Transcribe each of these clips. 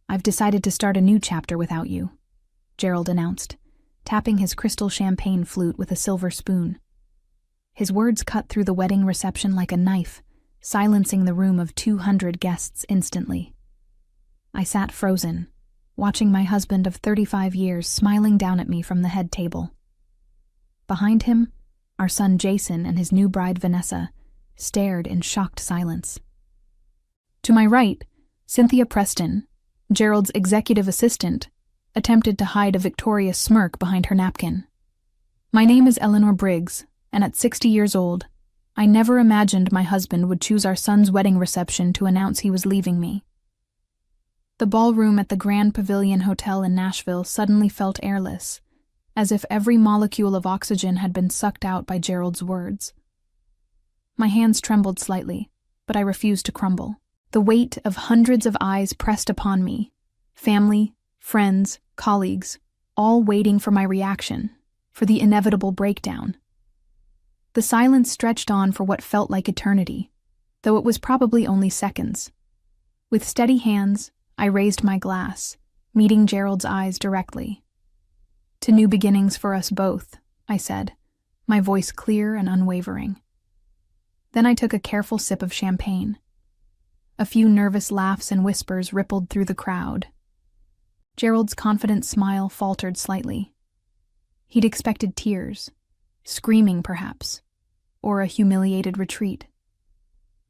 "I've decided to start a new chapter without you," Gerald announced, tapping his crystal champagne flute with a silver spoon. His words cut through the wedding reception like a knife, silencing the room of 200 guests instantly. I sat frozen, watching my husband of 35 years smiling down at me from the head table. Behind him, our son Jason and his new bride Vanessa stared in shocked silence. To my right, Cynthia Preston, Gerald's executive assistant, attempted to hide a victorious smirk behind her napkin. "My name is Eleanor Briggs, and at 60 years old, I never imagined my husband would choose our son's wedding reception to announce he was leaving me." The ballroom at the Grand Pavilion Hotel in Nashville suddenly felt airless, as if every molecule of oxygen had been sucked out by Gerald's words. My hands trembled slightly, but I refused to crumble. The weight of hundreds of eyes pressed upon me, family, friends, colleagues, all waiting for my reaction, for the inevitable breakdown. The silence stretched on for what felt like eternity, though it was probably only seconds. With steady hands, I raised my glass, meeting Gerald's eyes directly. "To new beginnings for us both," I said, my voice clear and unwavering. Then I took a careful sip of champagne. A few nervous laughs and whispers rippled through the crowd. Gerald's confident smile faltered slightly. He'd expected tears, screaming perhaps, or a humiliated retreat.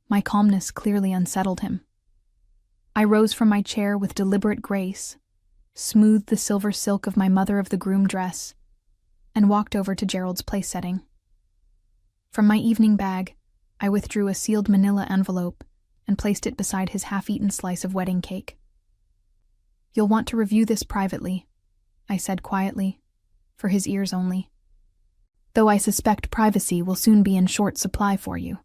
My calmness clearly unsettled him. I rose from my chair with deliberate grace, smoothed the silver silk of my mother-of-the-groom dress, and walked over to Gerald's place-setting. From my evening bag, I withdrew a sealed manila envelope and placed it beside his half-eaten slice of wedding cake. "You'll want to review this privately," I said quietly, for his ears only. "Though I suspect privacy will soon be in short supply for you."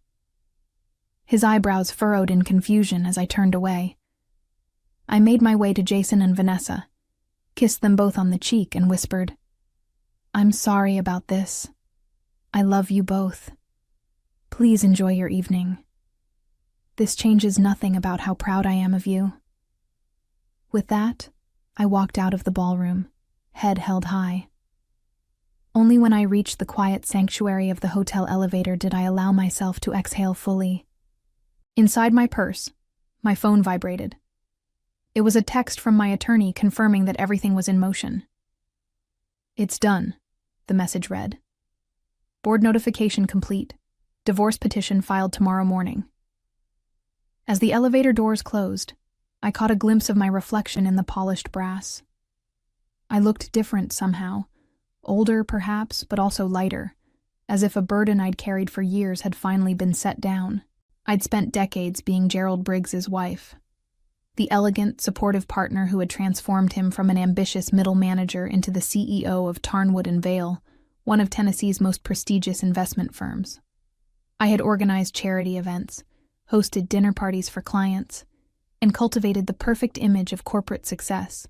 His eyebrows furrowed in confusion as I turned away. I made my way to Jason and Vanessa, kissed them both on the cheek, and whispered, "I'm sorry about this. I love you both. Please enjoy your evening. This changes nothing about how proud I am of you." With that, I walked out of the ballroom, head held high. Only when I reached the quiet sanctuary of the hotel elevator did I allow myself to exhale fully. Inside my purse, my phone vibrated. It was a text from my attorney confirming that everything was in motion. "It's done," the message read. "Board notification complete. Divorce petition filed tomorrow morning." As the elevator doors closed, I caught a glimpse of my reflection in the polished brass. I looked different somehow, older perhaps, but also lighter, as if a burden I'd carried for years had finally been set down. I'd spent decades being Gerald Briggs's wife, the elegant, supportive partner who had transformed him from an ambitious middle manager into the CEO of Tarnwood & Vale, one of Tennessee's most prestigious investment firms. I had organized charity events, hosted dinner parties for clients, and cultivated the perfect image of corporate success,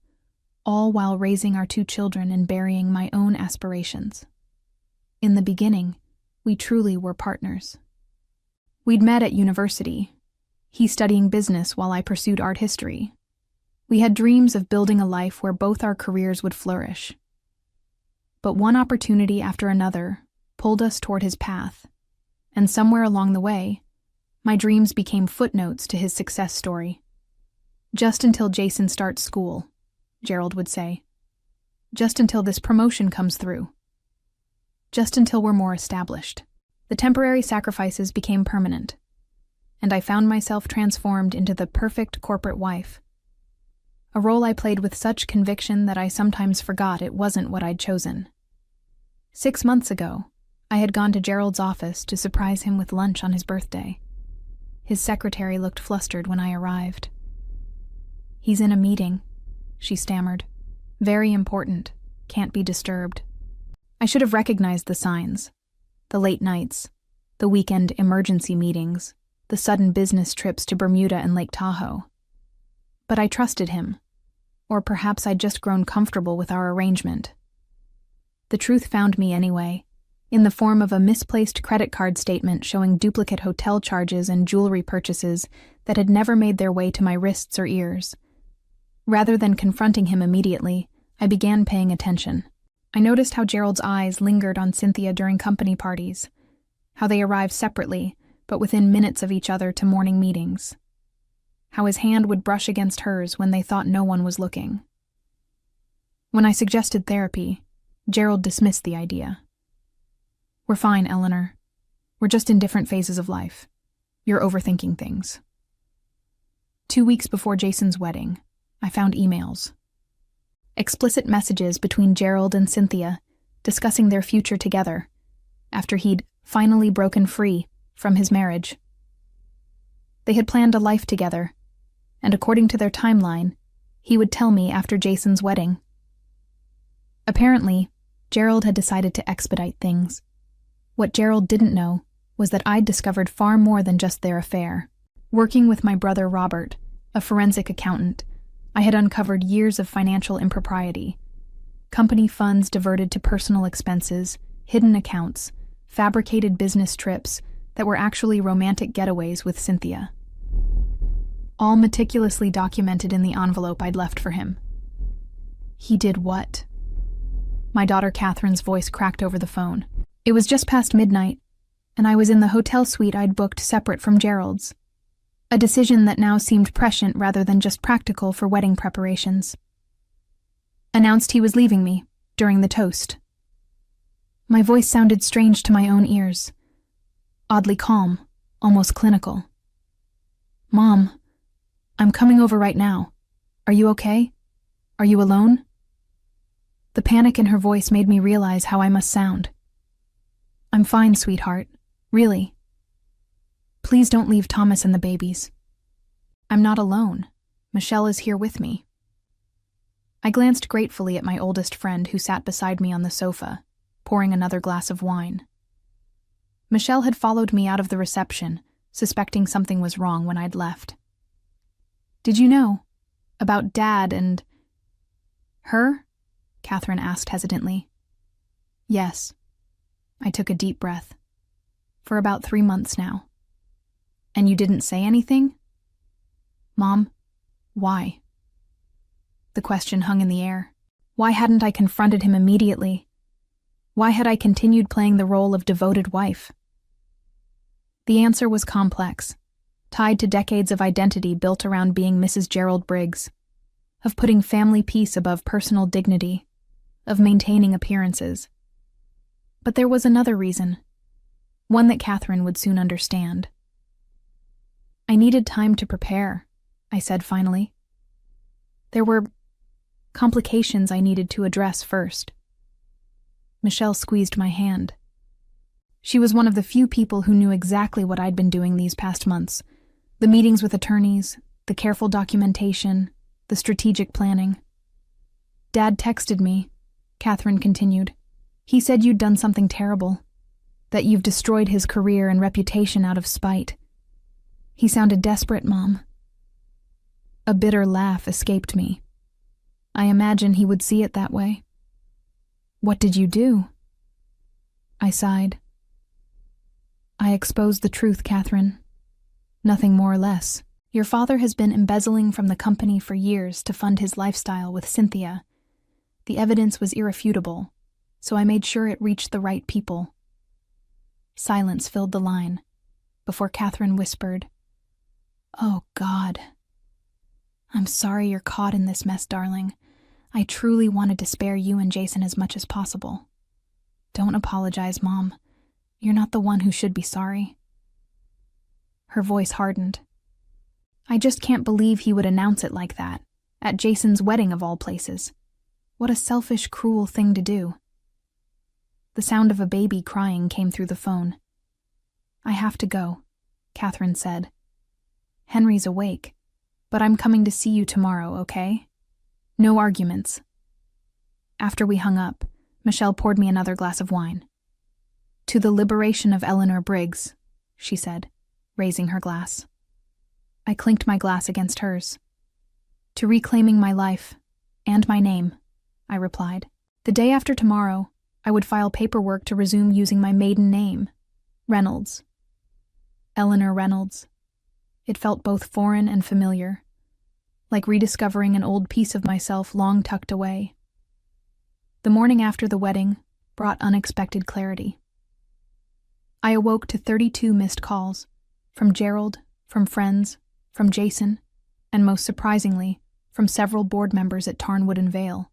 all while raising our 2 children and burying my own aspirations. In the beginning, we truly were partners. We'd met at university, he studying business while I pursued art history. We had dreams of building a life where both our careers would flourish. But one opportunity after another pulled us toward his path, and somewhere along the way, my dreams became footnotes to his success story. "Just until Jason starts school," Gerald would say. "Just until this promotion comes through. Just until we're more established." The temporary sacrifices became permanent, and I found myself transformed into the perfect corporate wife. A role I played with such conviction that I sometimes forgot it wasn't what I'd chosen. 6 months ago, I had gone to Gerald's office to surprise him with lunch on his birthday. His secretary looked flustered when I arrived. "He's in a meeting," she stammered. "Very important. Can't be disturbed." I should have recognized the signs. The late nights, the weekend emergency meetings, the sudden business trips to Bermuda and Lake Tahoe. But I trusted him, or perhaps I'd just grown comfortable with our arrangement. The truth found me anyway, in the form of a misplaced credit card statement showing duplicate hotel charges and jewelry purchases that had never made their way to my wrists or ears. Rather than confronting him immediately, I began paying attention. I noticed how Gerald's eyes lingered on Cynthia during company parties, how they arrived separately, but within minutes of each other to morning meetings, how his hand would brush against hers when they thought no one was looking. When I suggested therapy, Gerald dismissed the idea. "We're fine, Eleanor. We're just in different phases of life. You're overthinking things." 2 weeks before Jason's wedding, I found emails. Explicit messages between Gerald and Cynthia discussing their future together after he'd finally broken free from his marriage. They had planned a life together, and according to their timeline, he would tell me after Jason's wedding. Apparently, Gerald had decided to expedite things. What Gerald didn't know was that I'd discovered far more than just their affair. Working with my brother Robert, a forensic accountant, I had uncovered years of financial impropriety. Company funds diverted to personal expenses, hidden accounts, fabricated business trips that were actually romantic getaways with Cynthia. All meticulously documented in the envelope I'd left for him. He did what? My daughter Catherine's voice cracked over the phone. It was just past midnight, and I was in the hotel suite I'd booked separate from Gerald's. A decision that now seemed prescient rather than just practical for wedding preparations. Announced he was leaving me during the toast. My voice sounded strange to my own ears. Oddly calm, almost clinical. "Mom, I'm coming over right now. Are you okay? Are you alone?" The panic in her voice made me realize how I must sound. "I'm fine, sweetheart. Really. Please don't leave Thomas and the babies. I'm not alone. Michelle is here with me." I glanced gratefully at my oldest friend who sat beside me on the sofa, pouring another glass of wine. Michelle had followed me out of the reception, suspecting something was wrong when I'd left. "Did you know about Dad and her?" Catherine asked hesitantly. "Yes." I took a deep breath. "For about 3 months now." "And you didn't say anything?" "Mom, why?" The question hung in the air. Why hadn't I confronted him immediately? Why had I continued playing the role of devoted wife? The answer was complex, tied to decades of identity built around being Mrs. Gerald Briggs, of putting family peace above personal dignity, of maintaining appearances. But there was another reason, one that Catherine would soon understand. "I needed time to prepare," I said finally. "There were complications I needed to address first." Michelle squeezed my hand. She was one of the few people who knew exactly what I'd been doing these past months. The meetings with attorneys, the careful documentation, the strategic planning. "Dad texted me," Catherine continued. "He said you'd done something terrible, that you've destroyed his career and reputation out of spite. He sounded desperate, Mom." A bitter laugh escaped me. I imagine he would see it that way. "What did you do?" I sighed. "I exposed the truth, Catherine. Nothing more or less. Your father has been embezzling from the company for years to fund his lifestyle with Cynthia. The evidence was irrefutable, so I made sure it reached the right people." Silence filled the line, before Catherine whispered, "Oh, God. I'm sorry you're caught in this mess, darling. I truly wanted to spare you and Jason as much as possible. Don't apologize, Mom. You're not the one who should be sorry." Her voice hardened. "I just can't believe he would announce it like that, at Jason's wedding of all places. What a selfish, cruel thing to do." The sound of a baby crying came through the phone. "I have to go," Catherine said. "Henry's awake, but I'm coming to see you tomorrow, okay? No arguments." After we hung up, Michelle poured me another glass of wine. "To the liberation of Eleanor Briggs," she said, raising her glass. I clinked my glass against hers. "To reclaiming my life, and my name," I replied. The day after tomorrow, I would file paperwork to resume using my maiden name, Reynolds. Eleanor Reynolds. It felt both foreign and familiar, like rediscovering an old piece of myself long tucked away. The morning after the wedding brought unexpected clarity. I awoke to 32 missed calls, from Gerald, from friends, from Jason, and most surprisingly, from several board members at Tarnwood and Vale.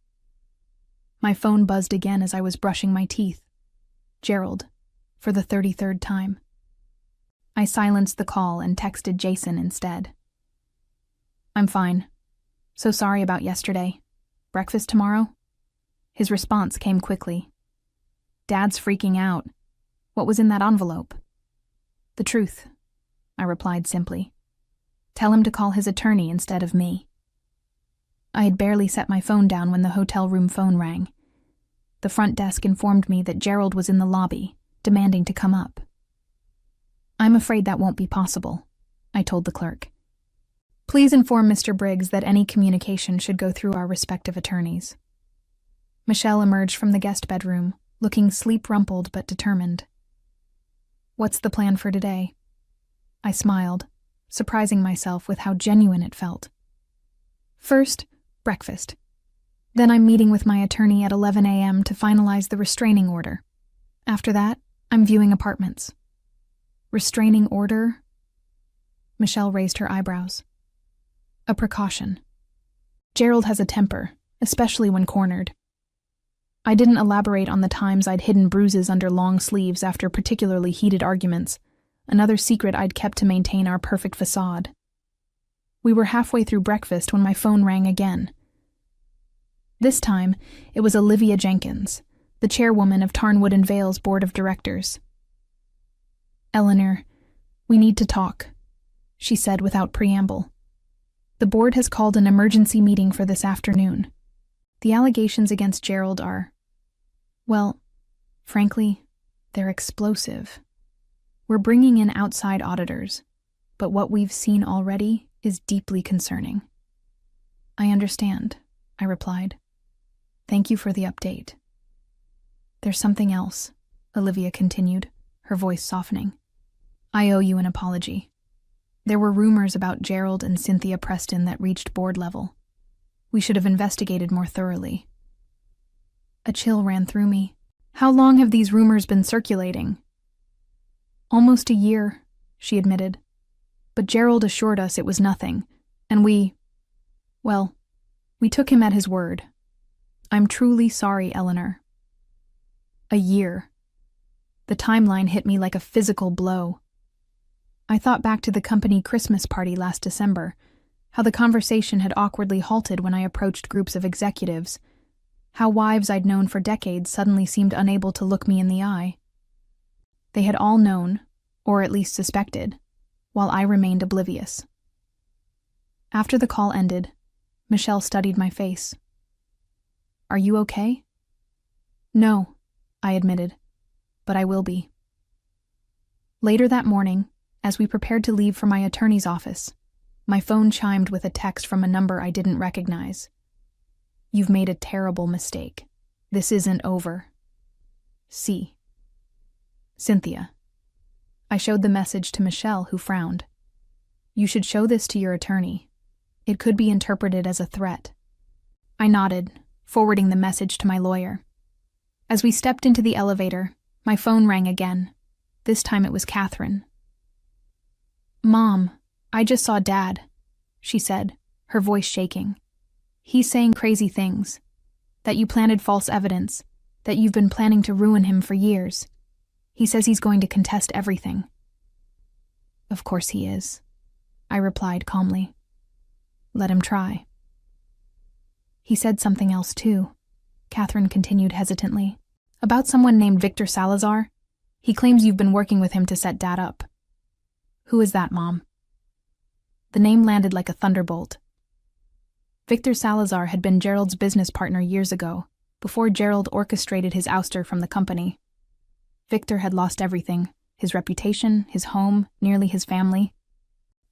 My phone buzzed again as I was brushing my teeth. Gerald, for the 33rd time. I silenced the call and texted Jason instead. "I'm fine. So sorry about yesterday. Breakfast tomorrow?" His response came quickly. "Dad's freaking out. What was in that envelope?" "The truth," I replied simply. "Tell him to call his attorney instead of me." I had barely set my phone down when the hotel room phone rang. The front desk informed me that Gerald was in the lobby, demanding to come up. "I'm afraid that won't be possible," I told the clerk. "Please inform Mr. Briggs that any communication should go through our respective attorneys." Michelle emerged from the guest bedroom, looking sleep-rumpled but determined. "What's the plan for today?" I smiled, surprising myself with how genuine it felt. "First, breakfast. Then I'm meeting with my attorney at 11 a.m. to finalize the restraining order. After that, I'm viewing apartments." "Restraining order?" Michelle raised her eyebrows. "A precaution. Gerald has a temper, especially when cornered." I didn't elaborate on the times I'd hidden bruises under long sleeves after particularly heated arguments, another secret I'd kept to maintain our perfect facade. We were halfway through breakfast when my phone rang again. This time, it was Olivia Jenkins, the chairwoman of Tarnwood and Vale's board of directors. "Eleanor, we need to talk," she said without preamble. "The board has called an emergency meeting for this afternoon. The allegations against Gerald are, well, frankly, they're explosive. We're bringing in outside auditors, but what we've seen already is deeply concerning." "I understand," I replied. "Thank you for the update." "There's something else," Olivia continued, her voice softening. "I owe you an apology. There were rumors about Gerald and Cynthia Preston that reached board level. We should have investigated more thoroughly." A chill ran through me. "How long have these rumors been circulating?" "Almost a year," she admitted. "But Gerald assured us it was nothing, and we took him at his word. I'm truly sorry, Eleanor." A year. The timeline hit me like a physical blow. I thought back to the company Christmas party last December, how the conversation had awkwardly halted when I approached groups of executives, how wives I'd known for decades suddenly seemed unable to look me in the eye. They had all known, or at least suspected, while I remained oblivious. After the call ended, Michelle studied my face. "Are you okay?" "No," I admitted, "but I will be." Later that morning, as we prepared to leave for my attorney's office, my phone chimed with a text from a number I didn't recognize. "You've made a terrible mistake. This isn't over. C. Cynthia." I showed the message to Michelle, who frowned. "You should show this to your attorney. It could be interpreted as a threat." I nodded, forwarding the message to my lawyer. As we stepped into the elevator, my phone rang again. This time it was Catherine. "Mom, I just saw Dad," she said, her voice shaking. "He's saying crazy things. That you planted false evidence, that you've been planning to ruin him for years. He says he's going to contest everything." "Of course he is," I replied calmly. "Let him try." "He said something else too," Catherine continued hesitantly. "About someone named Victor Salazar. He claims you've been working with him to set Dad up." "Who is that, Mom?" The name landed like a thunderbolt. Victor Salazar had been Gerald's business partner years ago, before Gerald orchestrated his ouster from the company. Victor had lost everything, his reputation, his home, nearly his family.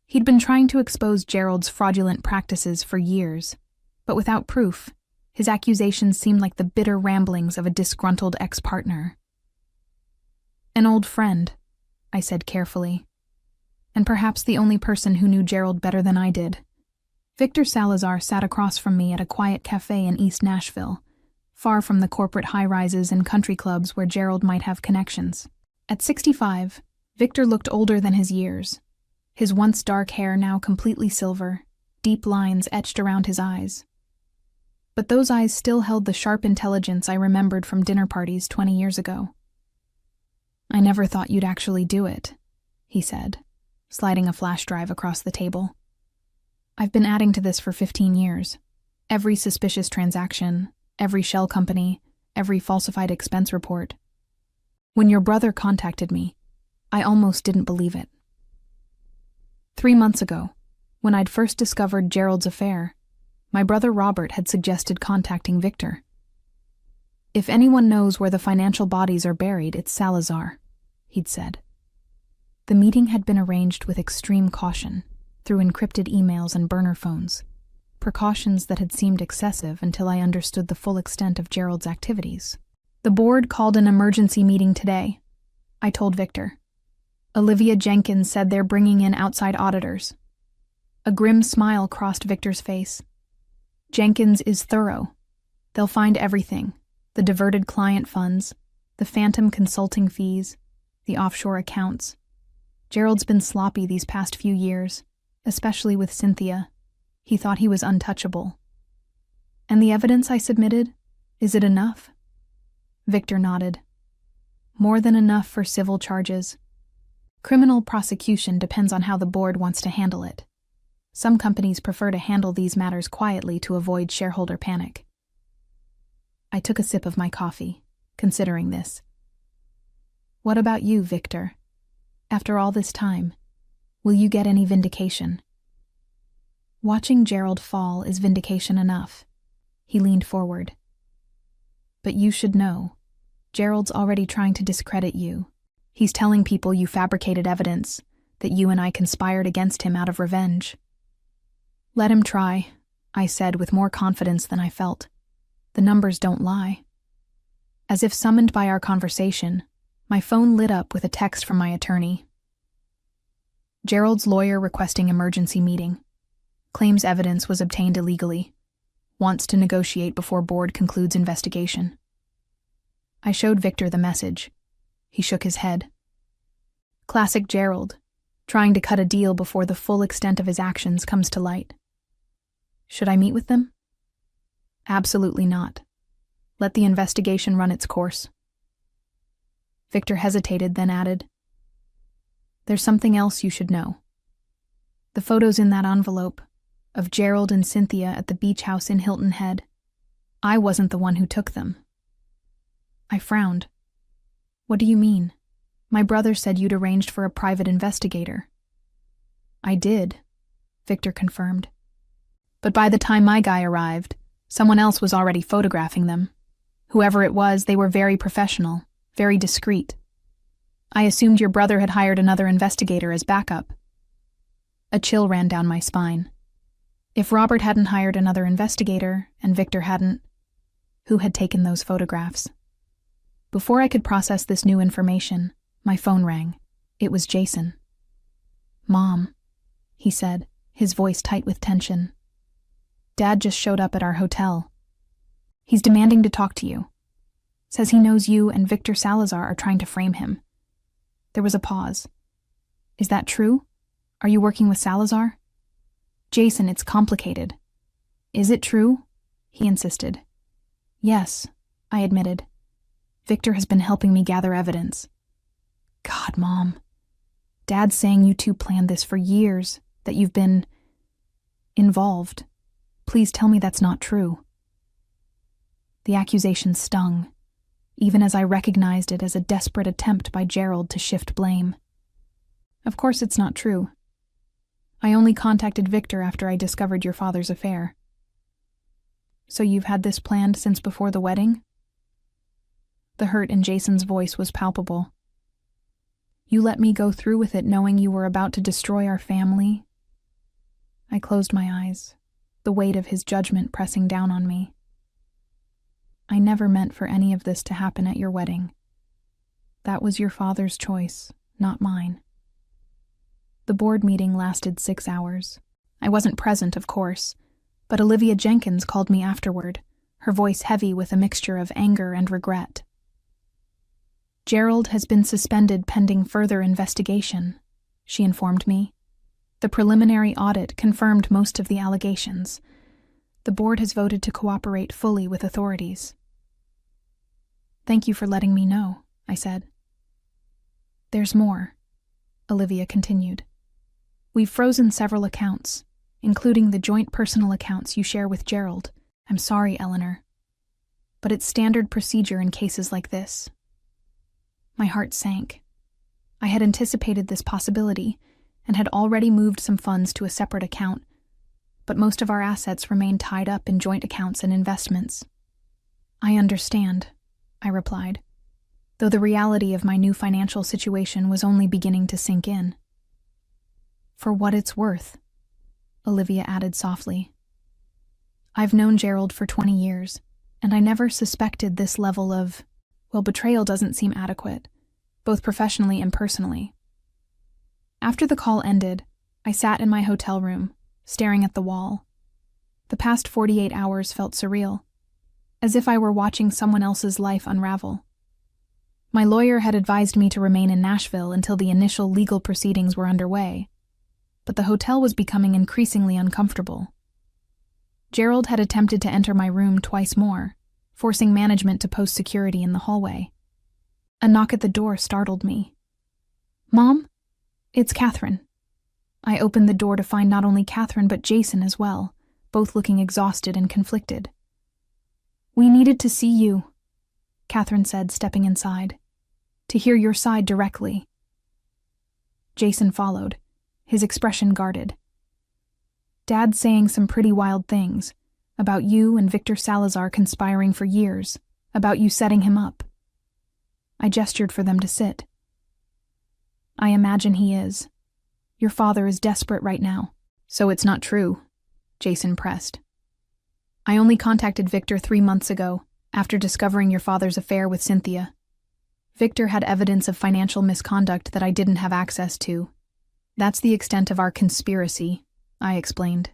He'd been trying to expose Gerald's fraudulent practices for years, but without proof, his accusations seemed like the bitter ramblings of a disgruntled ex-partner. "An old friend," I said carefully, "and perhaps the only person who knew Gerald better than I did. Victor Salazar sat across from me at a quiet cafe in East Nashville, far from the corporate high-rises and country clubs where Gerald might have connections. At 65, Victor looked older than his years, his once dark hair now completely silver, deep lines etched around his eyes. But those eyes still held the sharp intelligence I remembered from dinner parties 20 years ago. "I never thought you'd actually do it," he said, sliding a flash drive across the table. "I've been adding to this for 15 years. Every suspicious transaction, every shell company, every falsified expense report. When your brother contacted me, I almost didn't believe it. 3 months ago, when I'd first discovered Gerald's affair, my brother Robert had suggested contacting Victor. If anyone knows where the financial bodies are buried, it's Salazar," he'd said. The meeting had been arranged with extreme caution, through encrypted emails and burner phones, precautions that had seemed excessive until I understood the full extent of Gerald's activities. "The board called an emergency meeting today," I told Victor. "Olivia Jenkins said they're bringing in outside auditors." A grim smile crossed Victor's face. "Jenkins is thorough. They'll find everything: the diverted client funds, the phantom consulting fees, the offshore accounts. Gerald's been sloppy these past few years, especially with Cynthia. He thought he was untouchable." "And the evidence I submitted? Is it enough?" Victor nodded. "More than enough for civil charges. Criminal prosecution depends on how the board wants to handle it. Some companies prefer to handle these matters quietly to avoid shareholder panic." I took a sip of my coffee, considering this. "What about you, Victor? After all this time, will you get any vindication?" "Watching Gerald fall is vindication enough." He leaned forward. "But you should know, Gerald's already trying to discredit you. He's telling people you fabricated evidence, that you and I conspired against him out of revenge." "Let him try," I said with more confidence than I felt. "The numbers don't lie." As if summoned by our conversation, my phone lit up with a text from my attorney. "Gerald's lawyer requesting emergency meeting. Claims evidence was obtained illegally. Wants to negotiate before board concludes investigation." I showed Victor the message. He shook his head. "Classic Gerald, trying to cut a deal before the full extent of his actions comes to light." "Should I meet with them?" "Absolutely not. Let the investigation run its course." Victor hesitated, then added, "There's something else you should know. The photos in that envelope, of Gerald and Cynthia at the beach house in Hilton Head, I wasn't the one who took them." I frowned. "What do you mean? My brother said you'd arranged for a private investigator." "I did," Victor confirmed. "But by the time my guy arrived, someone else was already photographing them. Whoever it was, they were very professional, very discreet. I assumed your brother had hired another investigator as backup." A chill ran down my spine. If Robert hadn't hired another investigator, and Victor hadn't, who had taken those photographs? Before I could process this new information, my phone rang. It was Jason. "Mom," he said, his voice tight with tension. "Dad just showed up at our hotel. He's demanding to talk to you. Says he knows you and Victor Salazar are trying to frame him." There was a pause. "Is that true? Are you working with Salazar?" "Jason, it's complicated." "Is it true?" he insisted. "Yes," I admitted. "Victor has been helping me gather evidence." "God, Mom. Dad's saying you two planned this for years, that you've been involved. Please tell me that's not true." The accusation stung, even as I recognized it as a desperate attempt by Gerald to shift blame. "Of course it's not true. I only contacted Victor after I discovered your father's affair." "So you've had this planned since before the wedding?" The hurt in Jason's voice was palpable. "You let me go through with it knowing you were about to destroy our family?" I closed my eyes, the weight of his judgment pressing down on me. "I never meant for any of this to happen at your wedding. That was your father's choice, not mine." The board meeting lasted 6 hours. I wasn't present, of course, but Olivia Jenkins called me afterward, her voice heavy with a mixture of anger and regret. "Gerald has been suspended pending further investigation," she informed me. "The preliminary audit confirmed most of the allegations. The board has voted to cooperate fully with authorities." "Thank you for letting me know," I said. "There's more," Olivia continued. "We've frozen several accounts, including the joint personal accounts you share with Gerald. I'm sorry, Eleanor, but it's standard procedure in cases like this." My heart sank. I had anticipated this possibility and had already moved some funds to a separate account, but most of our assets remained tied up in joint accounts and investments. "I understand," I replied, though the reality of my new financial situation was only beginning to sink in. "For what it's worth," Olivia added softly. "I've known Gerald for 20 years, and I never suspected this level of, well, betrayal doesn't seem adequate, both professionally and personally." After the call ended, I sat in my hotel room, staring at the wall. The past 48 hours felt surreal, as if I were watching someone else's life unravel. My lawyer had advised me to remain in Nashville until the initial legal proceedings were underway, but the hotel was becoming increasingly uncomfortable. Gerald had attempted to enter my room twice more, forcing management to post security in the hallway. A knock at the door startled me. "Mom? It's Catherine." I opened the door to find not only Catherine but Jason as well, both looking exhausted and conflicted. "We needed to see you," Catherine said, stepping inside, "to hear your side directly." Jason followed, his expression guarded. "Dad's saying some pretty wild things, about you and Victor Salazar conspiring for years, about you setting him up." I gestured for them to sit. "I imagine he is. Your father is desperate right now." "So it's not true," Jason pressed. "I only contacted Victor 3 months ago, after discovering your father's affair with Cynthia. Victor had evidence of financial misconduct that I didn't have access to. That's the extent of our conspiracy," I explained.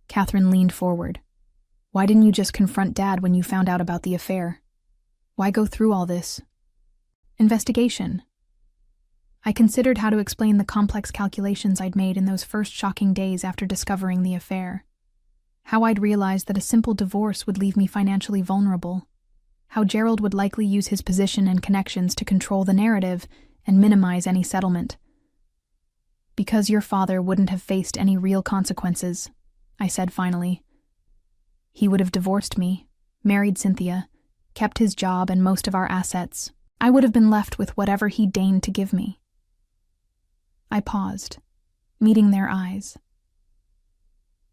Catherine leaned forward. "Why didn't you just confront Dad when you found out about the affair? Why go through all this?" "Investigation." I considered how to explain the complex calculations I'd made in those first shocking days after discovering the affair. How I'd realized that a simple divorce would leave me financially vulnerable. How Gerald would likely use his position and connections to control the narrative and minimize any settlement. "Because your father wouldn't have faced any real consequences," I said finally. "He would have divorced me, married Cynthia, kept his job and most of our assets. I would have been left with whatever he deigned to give me." I paused, meeting their eyes.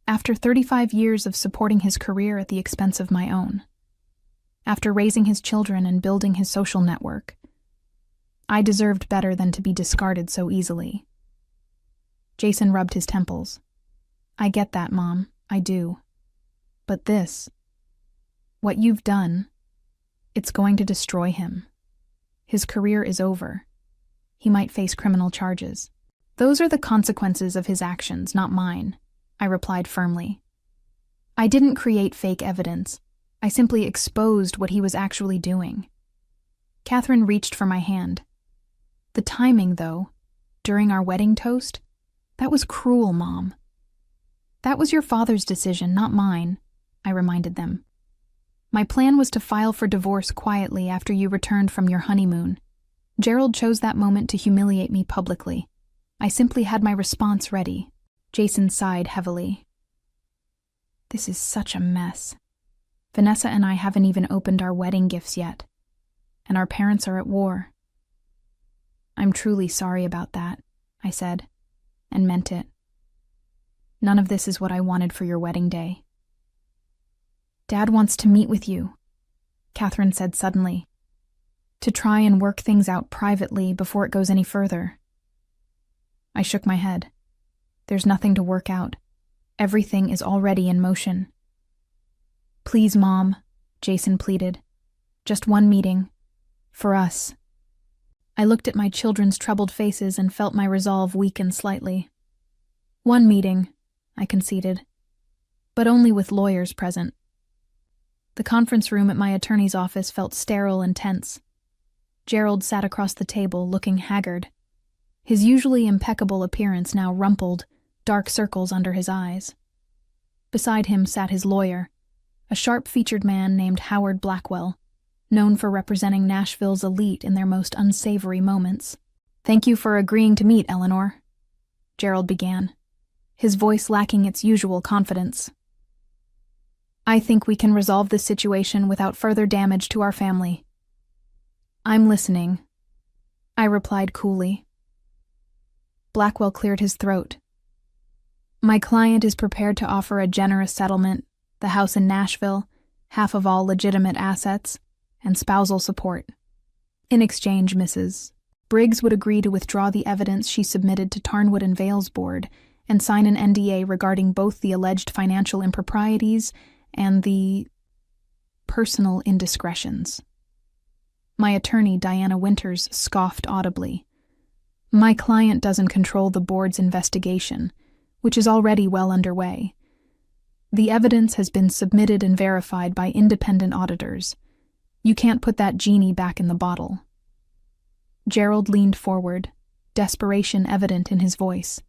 After 35 years of supporting his career at the expense of my own, after raising his children and building his social network, I deserved better than to be discarded so easily. Jason rubbed his temples. "I get that, Mom, I do. But this, what you've done, it's going to destroy him. His career is over. He might face criminal charges. Those are the consequences of his actions, not mine," I replied firmly. "I didn't create fake evidence. I simply exposed what he was actually doing." Catherine reached for my hand. "The timing, though, during our wedding toast, that was cruel, Mom." "That was your father's decision, not mine," I reminded them. "My plan was to file for divorce quietly after you returned from your honeymoon. Gerald chose that moment to humiliate me publicly. I simply had my response ready." Jason sighed heavily. "This is such a mess. Vanessa and I haven't even opened our wedding gifts yet, and our parents are at war." "I'm truly sorry about that," I said, and meant it. "None of this is what I wanted for your wedding day." "Dad wants to meet with you," Catherine said suddenly, "to try and work things out privately before it goes any further." I shook my head. "There's nothing to work out. Everything is already in motion." "Please, Mom," Jason pleaded. "Just one meeting. For us." I looked at my children's troubled faces and felt my resolve weaken slightly. "One meeting," I conceded. But only with lawyers present. The conference room at my attorney's office felt sterile and tense. Gerald sat across the table, looking haggard. His usually impeccable appearance now rumpled, dark circles under his eyes. Beside him sat his lawyer, a sharp-featured man named Howard Blackwell, known for representing Nashville's elite in their most unsavory moments. "Thank you for agreeing to meet, Eleanor," Gerald began, his voice lacking its usual confidence. "I think we can resolve this situation without further damage to our family." "I'm listening," I replied coolly. Blackwell cleared his throat. "My client is prepared to offer a generous settlement, the house in Nashville, half of all legitimate assets, and spousal support. In exchange, Mrs. Briggs would agree to withdraw the evidence she submitted to Tarnwood and Vale's board and sign an NDA regarding both the alleged financial improprieties and the personal indiscretions." My attorney, Diana Winters, scoffed audibly. "My client doesn't control the board's investigation, which is already well underway. The evidence has been submitted and verified by independent auditors. You can't put that genie back in the bottle." Gerald leaned forward, desperation evident in his voice.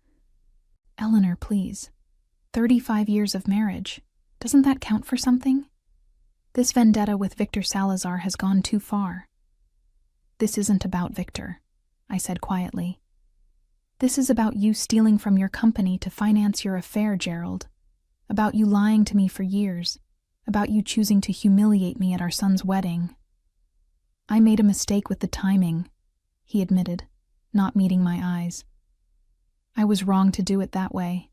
"Eleanor, please. 35 years of marriage. Doesn't that count for something? This vendetta with Victor Salazar has gone too far." "This isn't about Victor," I said quietly. "This is about you stealing from your company to finance your affair, Gerald. About you lying to me for years. About you choosing to humiliate me at our son's wedding." "I made a mistake with the timing," he admitted, not meeting my eyes. "I was wrong to do it that way."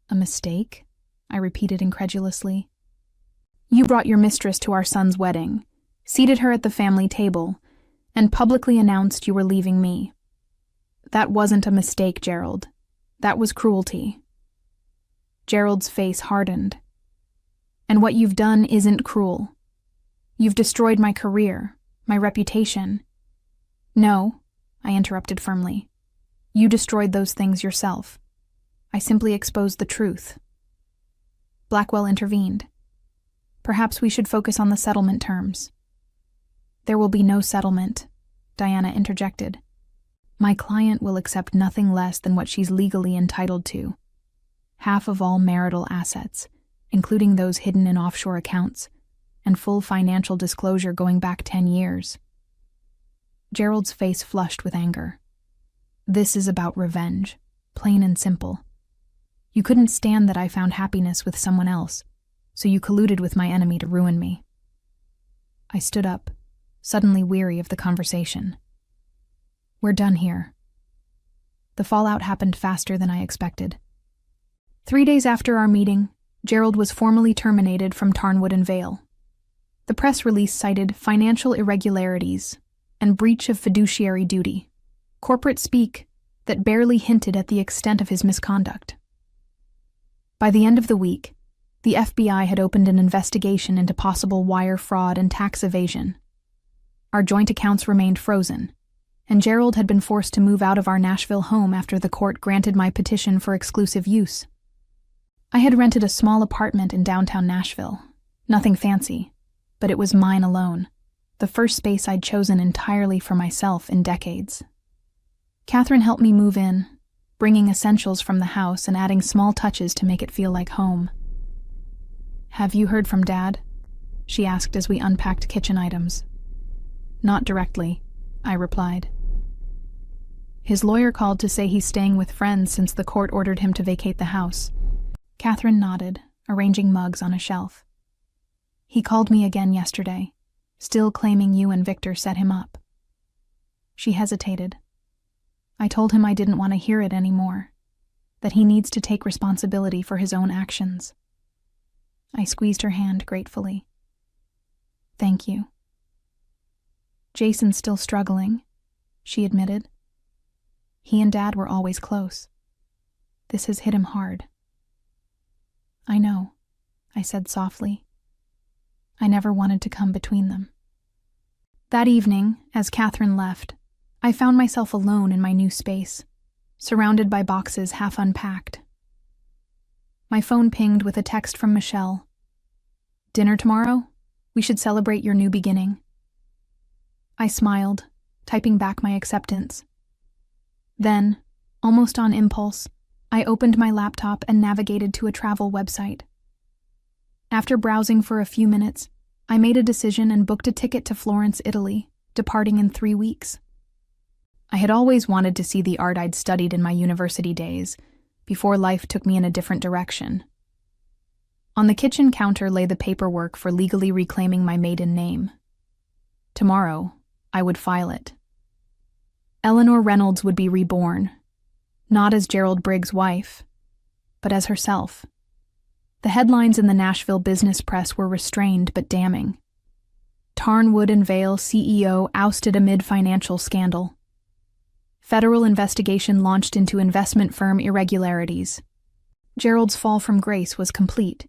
"A mistake?" I repeated incredulously. "You brought your mistress to our son's wedding, seated her at the family table, and publicly announced you were leaving me. That wasn't a mistake, Gerald. That was cruelty." Gerald's face hardened. "And what you've done isn't cruel. You've destroyed my career, my reputation." "No," I interrupted firmly. "You destroyed those things yourself. I simply exposed the truth." Blackwell intervened. "Perhaps we should focus on the settlement terms." "There will be no settlement," Diana interjected. "My client will accept nothing less than what she's legally entitled to. Half of all marital assets, including those hidden in offshore accounts, and full financial disclosure going back 10 years. Gerald's face flushed with anger. "This is about revenge, plain and simple. You couldn't stand that I found happiness with someone else, so you colluded with my enemy to ruin me." I stood up, suddenly weary of the conversation. "We're done here." The fallout happened faster than I expected. 3 days after our meeting, Gerald was formally terminated from Tarnwood and Vale. The press release cited financial irregularities and breach of fiduciary duty, corporate speak that barely hinted at the extent of his misconduct. By the end of the week, the FBI had opened an investigation into possible wire fraud and tax evasion. Our joint accounts remained frozen, and Gerald had been forced to move out of our Nashville home after the court granted my petition for exclusive use. I had rented a small apartment in downtown Nashville. Nothing fancy, but it was mine alone, the first space I'd chosen entirely for myself in decades. Catherine helped me move in, bringing essentials from the house and adding small touches to make it feel like home. "Have you heard from Dad?" she asked as we unpacked kitchen items. "Not directly," I replied. "His lawyer called to say he's staying with friends since the court ordered him to vacate the house." Catherine nodded, arranging mugs on a shelf. "He called me again yesterday, still claiming you and Victor set him up." She hesitated. I told him I didn't want to hear it anymore, that he needs to take responsibility for his own actions. I squeezed her hand gratefully. "Thank you." "Jason's still struggling," she admitted. "He and Dad were always close. This has hit him hard." "I know," I said softly. "I never wanted to come between them." That evening, as Catherine left, I found myself alone in my new space, surrounded by boxes half unpacked. My phone pinged with a text from Michelle. "Dinner tomorrow? We should celebrate your new beginning." I smiled, typing back my acceptance. Then, almost on impulse, I opened my laptop and navigated to a travel website. After browsing for a few minutes, I made a decision and booked a ticket to Florence, Italy, departing in 3 weeks. I had always wanted to see the art I'd studied in my university days, before life took me in a different direction. On the kitchen counter lay the paperwork for legally reclaiming my maiden name. Tomorrow, I would file it. Eleanor Reynolds would be reborn, not as Gerald Briggs' wife, but as herself. The headlines in the Nashville business press were restrained but damning. Tarnwood and Vale CEO ousted amid financial scandal. Federal investigation launched into investment firm irregularities. Gerald's fall from grace was complete,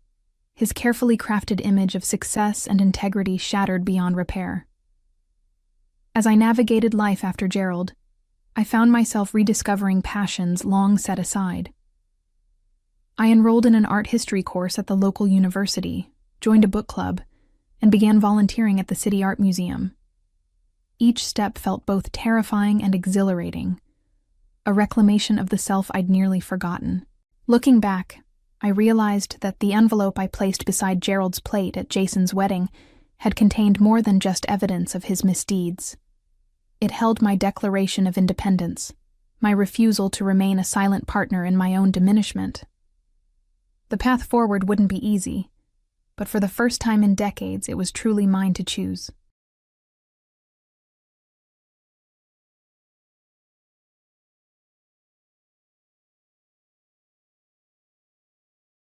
his carefully crafted image of success and integrity shattered beyond repair. As I navigated life after Gerald, I found myself rediscovering passions long set aside. I enrolled in an art history course at the local university, joined a book club, and began volunteering at the City Art Museum. Each step felt both terrifying and exhilarating, a reclamation of the self I'd nearly forgotten. Looking back, I realized that the envelope I placed beside Gerald's plate at Jason's wedding had contained more than just evidence of his misdeeds. It held my declaration of independence, my refusal to remain a silent partner in my own diminishment. The path forward wouldn't be easy, but for the first time in decades it was truly mine to choose.